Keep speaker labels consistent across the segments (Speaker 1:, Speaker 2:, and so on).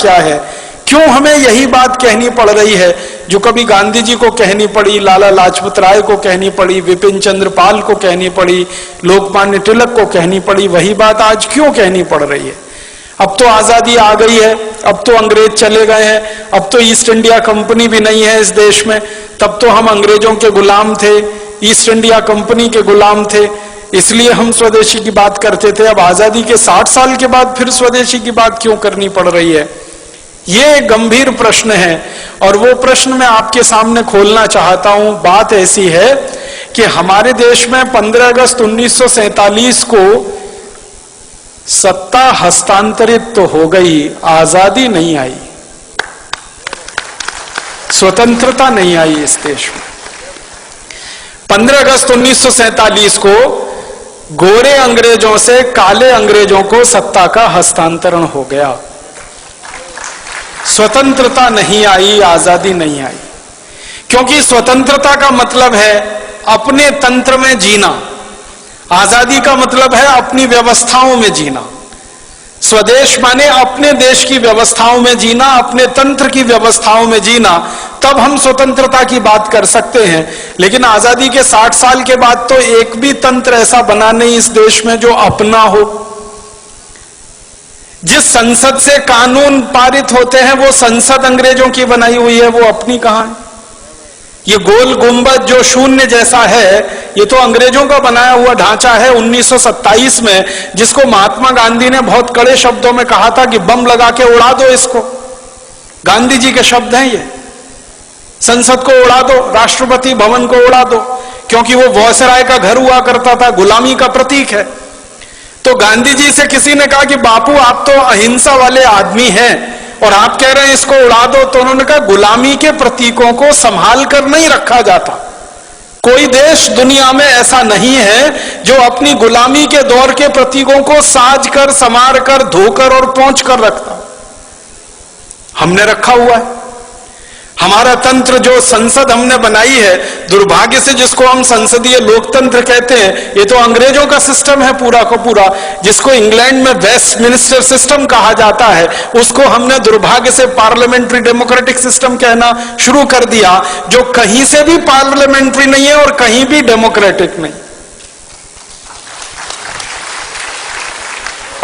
Speaker 1: क्या है? क्यों हमें यही बात कहनी पड़ रही है जो कभी गांधी जी को कहनी पड़ी, लाला लाजपत राय को कहनी पड़ी, विपिन चंद्र पाल को कहनी पड़ी, लोकमान्य तिलक को कहनी पड़ी, वही बात आज क्यों कहनी पड़ रही है? अब तो आजादी आ गई है, अब तो अंग्रेज चले गए हैं, अब तो ईस्ट इंडिया कंपनी भी नहीं है इस देश में, तब तो हम अंग्रेजों के गुलाम थे, ईस्ट इंडिया कंपनी के गुलाम थे, इसलिए हम स्वदेशी की बात करते थे। अब आजादी के 60 साल के बाद फिर स्वदेशी की बात क्यों करनी पड़ रही है? ये गंभीर प्रश्न है और वो प्रश्न मैं आपके सामने खोलना चाहता हूं। बात ऐसी है कि हमारे देश में 15 अगस्त 1947 को सत्ता हस्तांतरित तो हो गई, आजादी नहीं आई, स्वतंत्रता नहीं आई इस देश में। 15 अगस्त 1947 को गोरे अंग्रेजों से काले अंग्रेजों को सत्ता का हस्तांतरण हो गया, स्वतंत्रता नहीं आई, आजादी नहीं आई। क्योंकि स्वतंत्रता का मतलब है अपने तंत्र में जीना, आजादी का मतलब है अपनी व्यवस्थाओं में जीना। स्वदेश माने अपने देश की व्यवस्थाओं में जीना, अपने तंत्र की व्यवस्थाओं में जीना, तब हम स्वतंत्रता की बात कर सकते हैं। लेकिन आजादी के 60 साल के बाद तो एक भी तंत्र ऐसा बना नहीं इस देश में जो अपना हो। जिस संसद से कानून पारित होते हैं वो संसद अंग्रेजों की बनाई हुई है, वो अपनी कहां है? ये गोल गुंबद जो शून्य जैसा है, ये तो अंग्रेजों का बनाया हुआ ढांचा है 1927 में, जिसको महात्मा गांधी ने बहुत कड़े शब्दों में कहा था कि बम लगा के उड़ा दो इसको। गांधी जी के शब्द हैं ये। संसद को उड़ा दो, राष्ट्रपति भवन को उड़ा दो, क्योंकि वो वॉयसराय का घर हुआ करता था, गुलामी का प्रतीक है। तो गांधी जी से किसी ने कहा कि बापू आप तो अहिंसा वाले आदमी हैं और आप कह रहे हैं इसको उड़ा दो, तो उन्होंने कहा गुलामी के प्रतीकों को संभाल कर नहीं रखा जाता। कोई देश दुनिया में ऐसा नहीं है जो अपनी गुलामी के दौर के प्रतीकों को साज कर, संवार कर, धोकर और पोंछ कर रखता। हमने रखा हुआ है। हमारा तंत्र जो संसद हमने बनाई है, दुर्भाग्य से जिसको हम संसदीय लोकतंत्र कहते हैं, ये तो अंग्रेजों का सिस्टम है पूरा का पूरा, जिसको इंग्लैंड में वेस्टमिनिस्टर सिस्टम कहा जाता है, उसको हमने दुर्भाग्य से पार्लियामेंट्री डेमोक्रेटिक सिस्टम कहना शुरू कर दिया, जो कहीं से भी पार्लियामेंट्री नहीं है और कहीं भी डेमोक्रेटिक नहीं।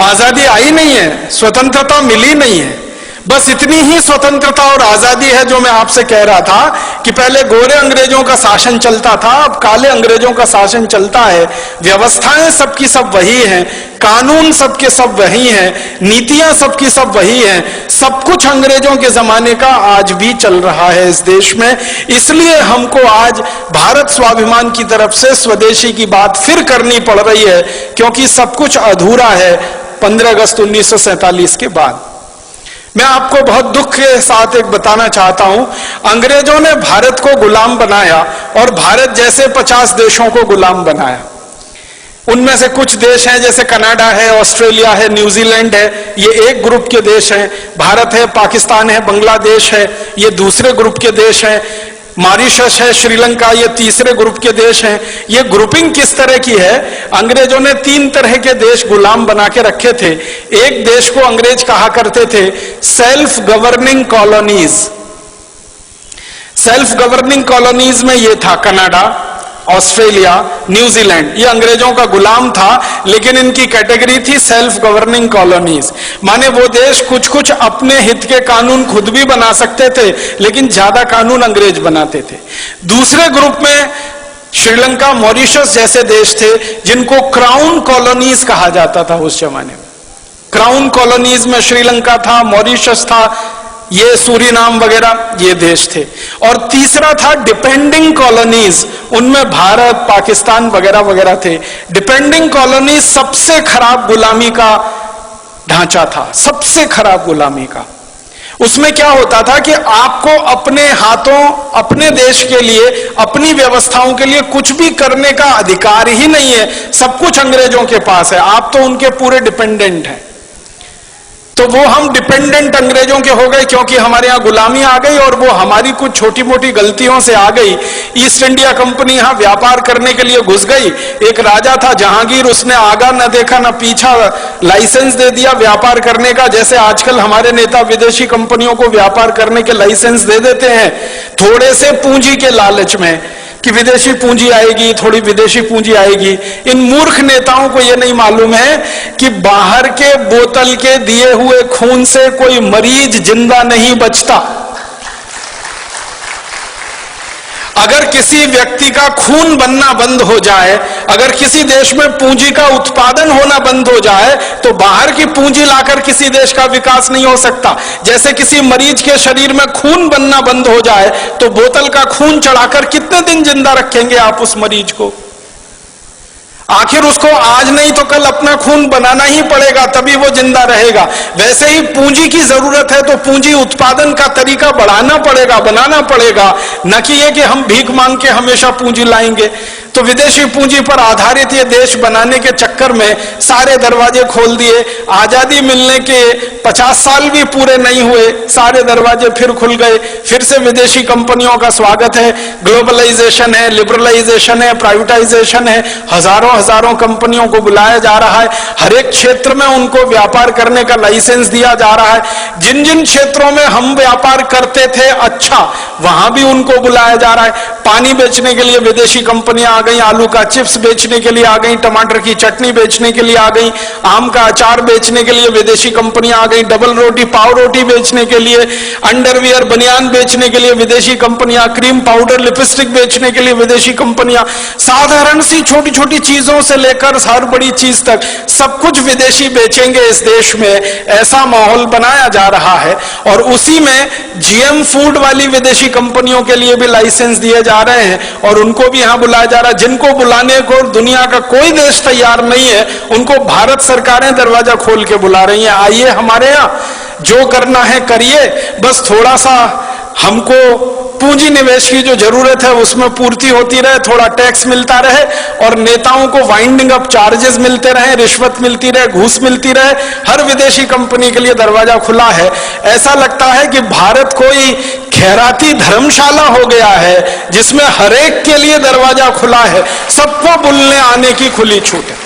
Speaker 1: आजादी आई नहीं है, स्वतंत्रता मिली नहीं है। बस इतनी ही स्वतंत्रता और आजादी है जो मैं आपसे कह रहा था कि पहले गोरे अंग्रेजों का शासन चलता था, अब काले अंग्रेजों का शासन चलता है। व्यवस्थाएं सबकी सब वही हैं, कानून सबके सब वही हैं, नीतियां सबकी सब वही हैं। सब कुछ अंग्रेजों के जमाने का आज भी चल रहा है इस देश में। इसलिए हमको आज भारत स्वाभिमान की तरफ से स्वदेशी की बात फिर करनी पड़ रही है, क्योंकि सब कुछ अधूरा है 15 अगस्त 1947 के बाद। मैं आपको बहुत दुख के साथ एक बताना चाहता हूं, अंग्रेजों ने भारत को गुलाम बनाया और भारत जैसे 50 देशों को गुलाम बनाया। उनमें से कुछ देश हैं जैसे कनाडा है, ऑस्ट्रेलिया है, न्यूजीलैंड है, ये एक ग्रुप के देश हैं। भारत है, पाकिस्तान है, बांग्लादेश है, ये दूसरे ग्रुप के देश हैं। मॉरिशस है, श्रीलंका, ये तीसरे ग्रुप के देश हैं। ये ग्रुपिंग किस तरह की है? अंग्रेजों ने 3 तरह के देश गुलाम बना के रखे थे। एक देश को अंग्रेज कहा करते थे self governing colonies. Self governing colonies में ये था कनाडा, ऑस्ट्रेलिया, न्यूजीलैंड, ये अंग्रेजों का गुलाम था, लेकिन इनकी कैटेगरी थी सेल्फ गवर्निंग कॉलोनीज। माने वो देश कुछ कुछ अपने हित के कानून खुद भी बना सकते थे, लेकिन ज्यादा कानून अंग्रेज बनाते थे। दूसरे ग्रुप में श्रीलंका, मॉरिशस जैसे देश थे, जिनको क्राउन कॉलोनीज कहा जाता था उस जमाने में। क्राउन कॉलोनीज में श्रीलंका था, मॉरिशस था, ये सूरीनाम वगैरह ये देश थे। और तीसरा था डिपेंडिंग कॉलोनीज, उनमें भारत, पाकिस्तान वगैरह वगैरह थे। डिपेंडिंग कॉलोनीज सबसे खराब गुलामी का ढांचा था, सबसे खराब गुलामी का। उसमें क्या होता था कि आपको अपने हाथों, अपने देश के लिए, अपनी व्यवस्थाओं के लिए कुछ भी करने का अधिकार ही नहीं है। सब कुछ अंग्रेजों के पास है, आप तो उनके पूरे डिपेंडेंट हैं। तो वो हम डिपेंडेंट अंग्रेजों के हो गए, क्योंकि हमारे यहाँ गुलामी आ गई और वो हमारी कुछ छोटी मोटी गलतियों से आ गई। ईस्ट इंडिया कंपनी यहाँ व्यापार करने के लिए घुस गई। एक राजा था जहांगीर, उसने आगा न देखा न पीछा, लाइसेंस दे दिया व्यापार करने का। जैसे आजकल हमारे नेता विदेशी कंपनियों को व्यापार करने के लाइसेंस दे देते हैं थोड़े से पूंजी के लालच में कि विदेशी पूंजी आएगी, थोड़ी विदेशी पूंजी आएगी। इन मूर्ख नेताओं को यह नहीं मालूम है कि बाहर के बोतल के दिए हुए खून से कोई मरीज जिंदा नहीं बचता। अगर किसी व्यक्ति का खून बनना बंद हो जाए, अगर किसी देश में पूंजी का उत्पादन होना बंद हो जाए, तो बाहर की पूंजी लाकर किसी देश का विकास नहीं हो सकता। जैसे किसी मरीज के शरीर में खून बनना बंद हो जाए, तो बोतल का खून चढ़ाकर कितने दिन जिंदा रखेंगे आप उस मरीज को? आखिर उसको आज नहीं तो कल अपना खून बनाना ही पड़ेगा, तभी वो जिंदा रहेगा। वैसे ही पूंजी की जरूरत है, तो पूंजी उत्पादन का तरीका बढ़ाना पड़ेगा, बनाना पड़ेगा, न कि ये कि हम भीख मांग के हमेशा पूंजी लाएंगे। तो विदेशी पूंजी पर आधारित ये देश बनाने के चक्कर में सारे दरवाजे खोल दिए। आजादी मिलने के 50 साल भी पूरे नहीं हुए, सारे दरवाजे फिर खुल गए। फिर से विदेशी कंपनियों का स्वागत है। ग्लोबलाइजेशन है, लिबरलाइजेशन है, प्राइवेटाइजेशन है। हजारों कंपनियों को बुलाया जा रहा है। हर एक क्षेत्र में उनको व्यापार करने का लाइसेंस दिया जा रहा है। जिन जिन क्षेत्रों में हम व्यापार करते थे अच्छा, वहां भी उनको बुलाया जा रहा है। पानी बेचने के लिए विदेशी कंपनियां आ गई, आलू का चिप्स बेचने के लिए आ गई, टमाटर की चटनी बेचने के लिए आ गई, आम का अचार बेचने के लिए विदेशी कंपनियां आ गई, डबल रोटी पाव रोटी बेचने के लिए, अंडरवियर बनियान बेचने के लिए विदेशी कंपनियां, क्रीम पाउडर लिपस्टिक बेचने के लिए विदेशी कंपनियां। साधारण सी छोटी छोटी चीजों से लेकर हर बड़ी चीज तक सब कुछ विदेशी बेचेंगे इस देश में, ऐसा माहौल बनाया जा रहा है। और उसी में जीएम फूड वाली विदेशी कंपनियों के लिए भी लाइसेंस दिए जा रहे हैं और उनको भी यहां बुलाया जा रहा है। जिनको बुलाने को दुनिया का कोई देश तैयार नहीं है, उनको भारत सरकारें दरवाजा खोल के बुला रही हैं। आइए हमारे यहां, जो करना है करिए, बस थोड़ा सा हमको पूंजी निवेश की जो जरूरत है उसमें पूर्ति होती रहे, थोड़ा टैक्स मिलता रहे और नेताओं को वाइंडिंग अप चार्जेस मिलते रहे, रिश्वत मिलती रहे, घूस मिलती रहे। हर विदेशी कंपनी के लिए दरवाजा खुला है। ऐसा लगता है कि भारत कोई खैराती धर्मशाला हो गया है जिसमें हर एक के लिए दरवाजा खुला है, सबको बुलने आने की खुली छूट है।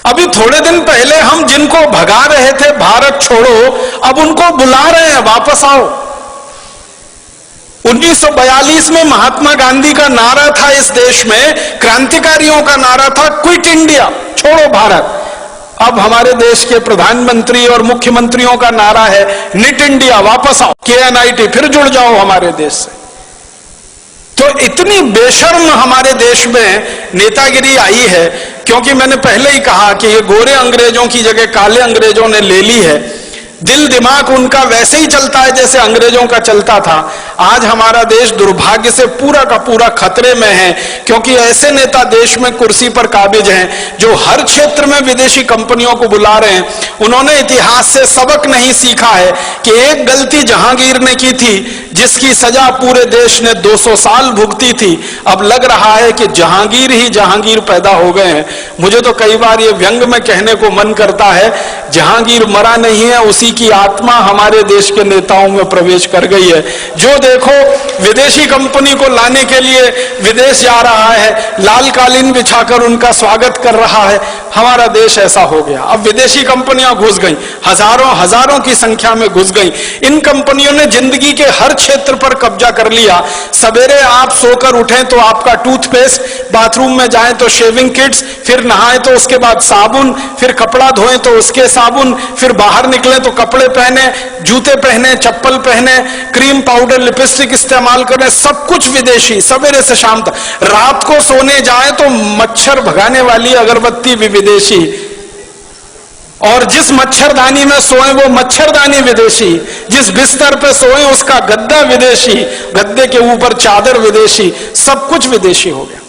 Speaker 1: अभी थोड़े दिन पहले हम जिनको भगा रहे थे भारत छोड़ो, अब उनको बुला रहे हैं वापस आओ। 1942 में महात्मा गांधी का नारा था इस देश में, क्रांतिकारियों का नारा था क्विट इंडिया, छोड़ो भारत। अब हमारे देश के प्रधानमंत्री और मुख्यमंत्रियों का नारा है निट इंडिया, वापस आओ, KNIT, फिर जुड़ जाओ हमारे देश से। तो इतनी बेशर्म हमारे देश में नेतागिरी आई है, क्योंकि मैंने पहले ही कहा कि ये गोरे अंग्रेजों की जगह काले अंग्रेजों ने ले ली है। दिल दिमाग उनका वैसे ही चलता है जैसे अंग्रेजों का चलता था। आज हमारा देश दुर्भाग्य से पूरा का पूरा खतरे में है, क्योंकि ऐसे नेता देश में कुर्सी पर काबिज हैं जो हर क्षेत्र में विदेशी कंपनियों को बुला रहे हैं। उन्होंने इतिहास से सबक नहीं सीखा है कि एक गलती जहांगीर ने की थी जिसकी सजा पूरे देश ने 200 साल भुगती थी। अब लग रहा है कि जहांगीर ही जहांगीर पैदा हो गए हैं। मुझे तो कई बार ये व्यंग में कहने को मन करता है, जहांगीर मरा नहीं है, उसी की आत्मा हमारे देश के नेताओं में प्रवेश कर गई है। जो देखो विदेशी कंपनी को लाने के लिए विदेश जा रहा है, लाल कालीन बिछाकर उनका स्वागत कर रहा है। हमारा देश ऐसा हो गया। अब विदेशी कंपनियां घुस गई, हजारों की संख्या में घुस गई। इन कंपनियों ने जिंदगी के हर क्षेत्र पर कब्जा कर लिया। सवेरे आप सोकर उठें तो आपका टूथपेस्ट, बाथरूम में जाएं तो शेविंग किट्स, फिर नहाएं तो उसके बाद साबुन, फिर कपड़ा धोएं तो उसके साबुन, फिर बाहर निकलें तो कपड़े पहने, जूते पहने, चप्पल पहने, क्रीम पाउडर लिपस्टिक इस्तेमाल करें, सब कुछ विदेशी। सवेरे से शाम तक, रात को सोने जाएं तो मच्छर भगाने वाली अगरबत्ती भी विदेशी, और जिस मच्छरदानी में सोए वो मच्छरदानी विदेशी, जिस बिस्तर पे सोए उसका गद्दा विदेशी, गद्दे के ऊपर चादर विदेशी, सब कुछ विदेशी हो गया।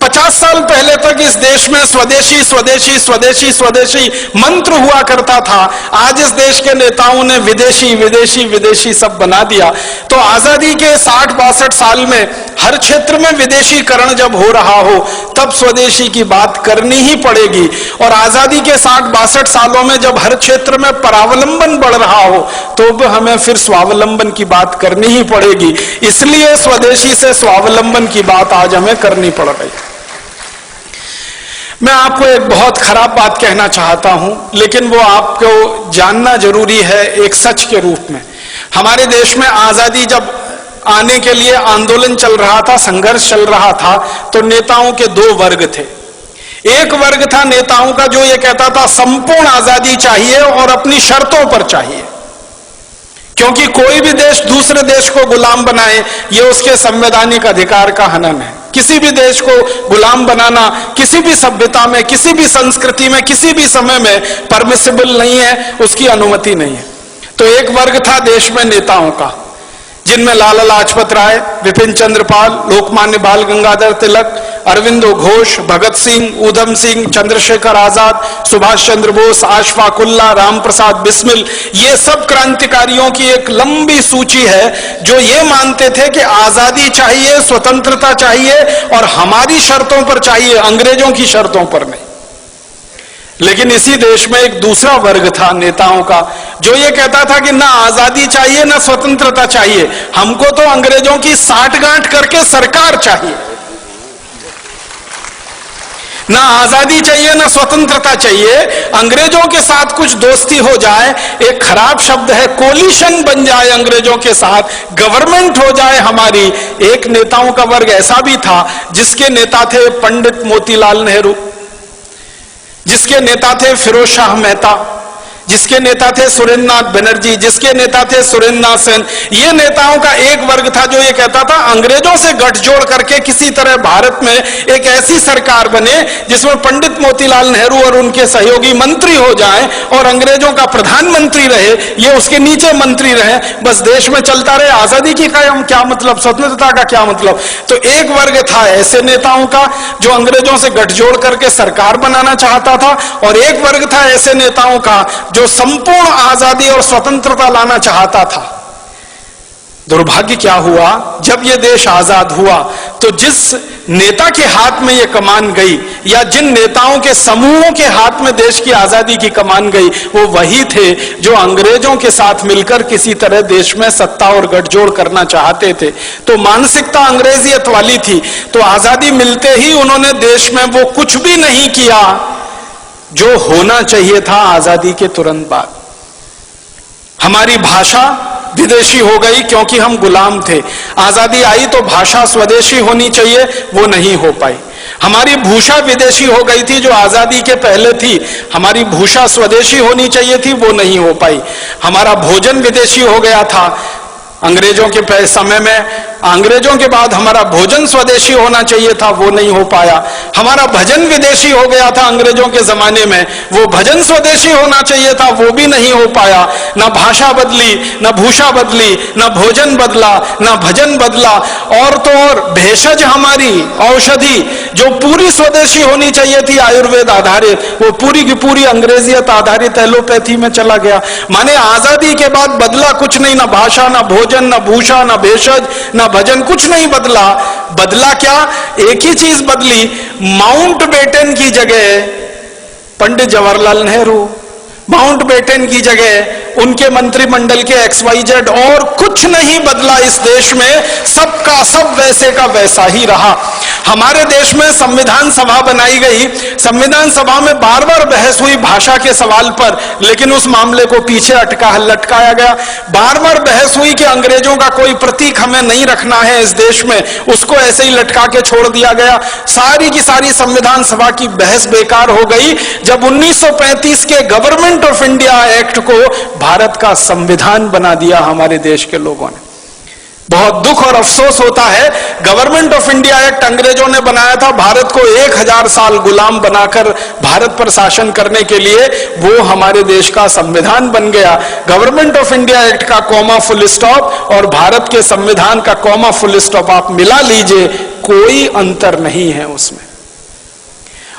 Speaker 1: 50 साल पहले तक इस देश में स्वदेशी स्वदेशी स्वदेशी स्वदेशी मंत्र हुआ करता था। आज इस देश के नेताओं ने विदेशी विदेशी विदेशी सब बना दिया। तो आजादी के 60-62 साल में हर क्षेत्र में विदेशीकरण जब हो रहा हो तब स्वदेशी की बात करनी ही पड़ेगी। और आजादी के 60-62 सालों में जब हर क्षेत्र में परावलंबन बढ़ रहा हो तो हमें फिर स्वावलंबन की बात करनी ही पड़ेगी। इसलिए स्वदेशी से स्वावलंबन की बात आज हमें करनी पड़ रही है। मैं आपको एक बहुत खराब बात कहना चाहता हूं, लेकिन वो आपको जानना जरूरी है एक सच के रूप में। हमारे देश में आजादी जब आने के लिए आंदोलन चल रहा था, संघर्ष चल रहा था, तो नेताओं के 2 वर्ग थे। एक वर्ग था नेताओं का जो ये कहता था संपूर्ण आजादी चाहिए और अपनी शर्तों पर चाहिए, क्योंकि कोई भी देश दूसरे देश को गुलाम बनाए ये उसके संवैधानिक अधिकार का हनन है। किसी भी देश को गुलाम बनाना किसी भी सभ्यता में, किसी भी संस्कृति में, किसी भी समय में परमिसिबल नहीं है, उसकी अनुमति नहीं है। तो एक वर्ग था देश में नेताओं का, जिनमें लाला लाजपत राय, विपिन चंद्र पाल, लोकमान्य बाल गंगाधर तिलक, अरविंदो घोष, भगत सिंह, ऊधम सिंह, चंद्रशेखर आजाद, सुभाष चंद्र बोस, अशफाक उल्लाह, राम प्रसाद बिस्मिल, ये सब क्रांतिकारियों की एक लंबी सूची है जो ये मानते थे कि आजादी चाहिए, स्वतंत्रता चाहिए और हमारी शर्तों पर चाहिए, अंग्रेजों की शर्तों पर नहीं। लेकिन इसी देश में एक दूसरा वर्ग था नेताओं का जो ये कहता था कि ना आजादी चाहिए ना स्वतंत्रता चाहिए, हमको तो अंग्रेजों की साठगांठ करके सरकार चाहिए। ना आजादी चाहिए ना स्वतंत्रता चाहिए, अंग्रेजों के साथ कुछ दोस्ती हो जाए, एक खराब शब्द है, कोलिशन बन जाए अंग्रेजों के साथ, गवर्नमेंट हो जाए हमारी। एक नेताओं का वर्ग ऐसा भी था जिसके नेता थे पंडित मोतीलाल नेहरू, जिसके नेता थे फिरोज शाह मेहता, जिसके नेता थे सुरेंद्र नाथ बनर्जी, जिसके नेता थे सुरेंद्र नाथ सेन। ये नेताओं का एक वर्ग था जो ये कहता था अंग्रेजों से गठजोड़ करके किसी तरह भारत में एक ऐसी सरकार बने जिसमें पंडित मोतीलाल नेहरू और उनके सहयोगी मंत्री हो जाएं और अंग्रेजों का प्रधानमंत्री रहे, ये उसके नीचे मंत्री रहे, बस देश में चलता रहे। आजादी की क्या मतलब, स्वतंत्रता का क्या मतलब। तो एक वर्ग था ऐसे नेताओं का जो अंग्रेजों से गठजोड़ करके सरकार बनाना चाहता था, और एक वर्ग था ऐसे नेताओं का जो संपूर्ण आजादी और स्वतंत्रता लाना चाहता था। दुर्भाग्य क्या हुआ, जब यह देश आजाद हुआ तो जिस नेता के हाथ में यह कमान गई या जिन नेताओं के समूहों के हाथ में देश की आजादी की कमान गई, वो वही थे जो अंग्रेजों के साथ मिलकर किसी तरह देश में सत्ता और गठजोड़ करना चाहते थे। तो मानसिकता अंग्रेजियत वाली थी। तो आजादी मिलते ही उन्होंने देश में वो कुछ भी नहीं किया जो होना चाहिए था आजादी के तुरंत बाद। हमारी भाषा विदेशी हो गई क्योंकि हम गुलाम थे। आजादी आई तो भाषा स्वदेशी होनी चाहिए, वो नहीं हो पाई। हमारी भूषा विदेशी हो गई थी जो आजादी के पहले थी, हमारी भूषा स्वदेशी होनी चाहिए थी, वो नहीं हो पाई। हमारा भोजन विदेशी हो गया था अंग्रेजों के समय में, अंग्रेजों के बाद हमारा भोजन स्वदेशी होना चाहिए था, वो नहीं हो पाया। हमारा भजन विदेशी हो गया था अंग्रेजों के जमाने में, वो भजन स्वदेशी होना चाहिए था, वो भी नहीं हो पाया। ना भाषा बदली, ना भूषा बदली, ना भोजन बदला, ना भजन बदला। और तो और भेषज हमारी औषधि जो पूरी स्वदेशी होनी चाहिए थी आयुर्वेद आधारित, वो पूरी की पूरी अंग्रेजियत आधारित एलोपैथी में चला गया। माने आजादी के बाद बदला कुछ नहीं, ना भाषा, ना भोजन, ना भूषा, ना भेषज, ना भजन, कुछ नहीं बदला। बदला क्या, एक ही चीज बदली, माउंटबेटन की जगह पंडित जवाहरलाल नेहरू, माउंटबेटन की जगह उनके मंत्रिमंडल के XYZ, और कुछ नहीं बदला इस देश में, सबका सब वैसे का वैसा ही रहा। हमारे देश में संविधान सभा बनाई गई, संविधान सभा में बार बार बहस हुई भाषा के सवाल पर, लेकिन उस मामले को पीछे लटकाया गया। बार बार बहस हुई कि अंग्रेजों का कोई प्रतीक हमें नहीं रखना है इस देश में, उसको ऐसे ही लटका के छोड़ दिया गया। सारी की सारी संविधान सभा की बहस बेकार हो गई जब 1935 के गवर्नमेंट ऑफ इंडिया एक्ट को भारत का संविधान बना दिया हमारे देश के लोगों ने। बहुत दुख और अफसोस होता है, गवर्नमेंट ऑफ इंडिया एक्ट अंग्रेजों ने बनाया था भारत को 1000 साल गुलाम बनाकर भारत पर शासन करने के लिए, वो हमारे देश का संविधान बन गया। गवर्नमेंट ऑफ इंडिया एक्ट का कॉमा फुल स्टॉप और भारत के संविधान का कॉमा फुल स्टॉप आप मिला लीजिए, कोई अंतर नहीं है उसमें।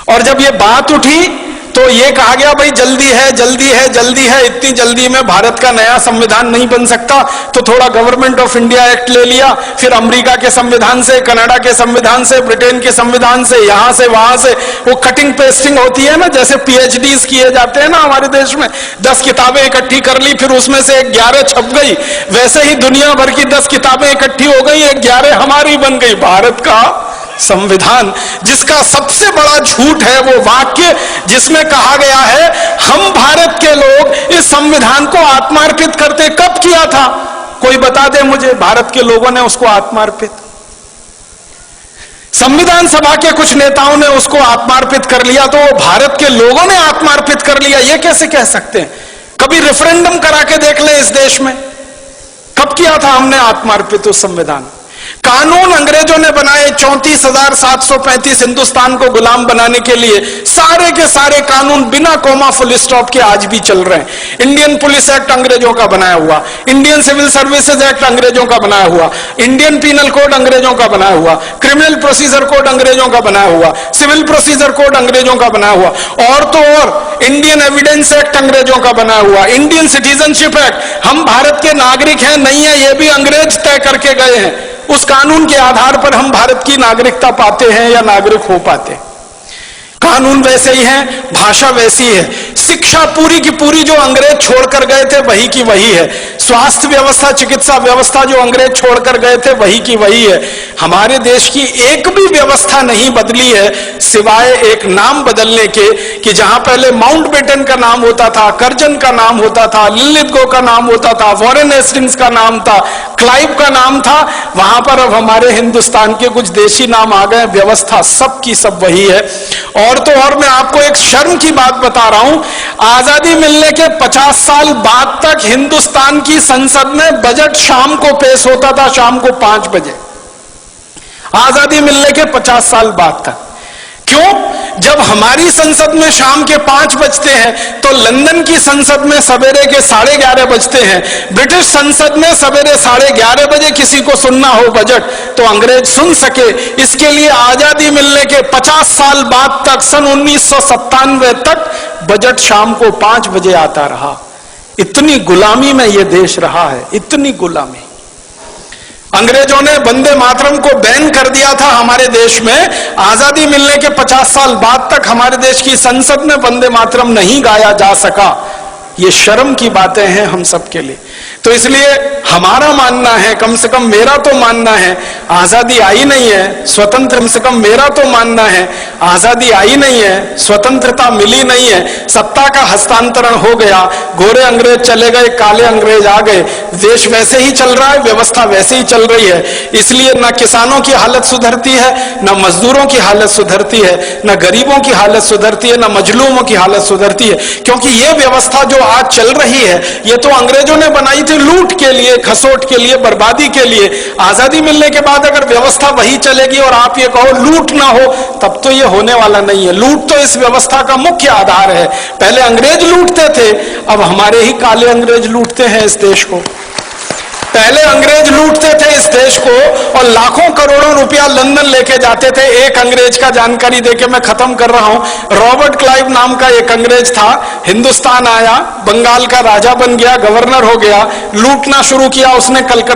Speaker 1: और जब ये बात उठी तो ये कहा गया भाई जल्दी है जल्दी है जल्दी है, इतनी जल्दी में भारत का नया संविधान नहीं बन सकता, तो थोड़ा गवर्नमेंट ऑफ इंडिया एक्ट ले लिया, फिर अमेरिका के संविधान से, कनाडा के संविधान से, ब्रिटेन के संविधान से, यहां से वहां से वो कटिंग पेस्टिंग होती है ना, जैसे पीएचडीज किए जाते हैं ना हमारे देश में, 10 किताबें इकट्ठी कर ली, फिर उसमें से 11 छप गई, वैसे ही दुनिया भर की 10 किताबें इकट्ठी हो गई, 11 हमारी बन गई, भारत का संविधान, जिसका सबसे बड़ा झूठ है वो वाक्य जिसमें कहा गया है हम भारत के लोग इस संविधान को आत्मार्पित करते। कब किया था? कोई बता दे मुझे, भारत के लोगों ने उसको आत्मार्पित? संविधान सभा के कुछ नेताओं ने उसको आत्मार्पित कर लिया, तो वो भारत के लोगों ने आत्मार्पित कर लिया, ये कैसे कह सकते हैं? कभी रेफरेंडम करा के देख ले इस देश में, कब किया था हमने आत्मार्पित उस संविधान? कानून अंग्रेजों ने बनाए 34,735 हिंदुस्तान को गुलाम बनाने के लिए, सारे के सारे कानून बिना कोमा फुल स्टॉप के आज भी चल रहे हैं। इंडियन पुलिस एक्ट अंग्रेजों का बनाया हुआ, इंडियन सिविल सर्विसेज एक्ट अंग्रेजों का बनाया हुआ, इंडियन पीनल कोड अंग्रेजों का बनाया हुआ, क्रिमिनल प्रोसीजर कोड अंग्रेजों का बनाया हुआ, सिविल प्रोसीजर कोड अंग्रेजों का बनाया हुआ, और तो और इंडियन एविडेंस एक्ट अंग्रेजों का बनाया हुआ, इंडियन सिटीजनशिप एक्ट, हम भारत के नागरिक हैं नहीं है ये भी अंग्रेज तय करके गए हैं। उस कानून के आधार पर हम भारत की नागरिकता पाते हैं या नागरिक हो पाते हैं। कानून वैसे ही है, भाषा वैसी है, शिक्षा पूरी की पूरी जो अंग्रेज छोड़कर गए थे वही की वही है, स्वास्थ्य व्यवस्था, चिकित्सा व्यवस्था जो अंग्रेज छोड़कर गए थे वही की वही है। हमारे देश की एक भी व्यवस्था नहीं बदली है सिवाय एक नाम बदलने के, कि जहां पहले माउंटबेटन का नाम होता था, कर्जन का नाम होता था, लिलिथगो का नाम होता था, वॉरेन हेस्टिंग्स का नाम था, क्लाइव का नाम था, वहां पर अब हमारे हिंदुस्तान के कुछ देशी नाम आ गए, व्यवस्था सब की सब वही है। और तो और मैं आपको एक शर्म की बात बता रहा हूं, आजादी मिलने के 50 साल बाद तक हिंदुस्तान की संसद में बजट शाम को पेश होता था, शाम को 5 बजे, आजादी मिलने के 50 साल बाद तक। क्यों? जब हमारी संसद में शाम के 5 बजते हैं तो लंदन की संसद में सवेरे के 11:30 बजते हैं, ब्रिटिश संसद में सवेरे 11:30 बजे किसी को सुनना हो बजट तो अंग्रेज सुन सके, इसके लिए आजादी मिलने के 50 साल बाद तक, सन 1997 तक बजट शाम को 5 बजे आता रहा। इतनी गुलामी में यह देश रहा है, इतनी गुलामी। अंग्रेजों ने वंदे मातरम को बैन कर दिया था हमारे देश में, आजादी मिलने के 50 साल बाद तक हमारे देश की संसद में वंदे मातरम नहीं गाया जा सका। ये शर्म की बातें हैं हम सब के लिए। तो इसलिए हमारा मानना है, कम से कम मेरा तो मानना है, आजादी आई नहीं है, स्वतंत्र, कम से कम मेरा तो मानना है आजादी आई नहीं है, स्वतंत्रता मिली नहीं है, सत्ता का हस्तांतरण हो गया, गोरे अंग्रेज चले गए, काले अंग्रेज आ गए, देश वैसे ही चल रहा है, व्यवस्था वैसे ही चल रही है। इसलिए न किसानों की हालत सुधरती है, न मजदूरों की हालत सुधरती है, न गरीबों की हालत सुधरती है, न मजलूमों की हालत सुधरती है, क्योंकि ये व्यवस्था जो आज चल रही है ये तो अंग्रेजों ने बनाई थी लूट के लिए, खसोट के लिए, बर्बादी के लिए। आजादी मिलने के बाद अगर व्यवस्था वही चलेगी और आप ये कहो लूट ना हो, तब तो ये होने वाला नहीं है। लूट तो इस व्यवस्था का मुख्य आधार है। पहले अंग्रेज लूटते थे, अब हमारे ही काले अंग्रेज लूटते हैं इस देश को। पहले अंग्रेज लूटते थे इस देश को और लाखों करोड़ों रुपया लंदन लेके जाते थे। एक अंग्रेज का जानकारी देके मैं खत्म कर रहा हूं। रॉबर्ट क्लाइव नाम का एक अंग्रेज था, हिंदुस्तान आया, बंगाल का राजा बन गया, गवर्नर हो गया, लूटना शुरू किया उसने कलकत्ता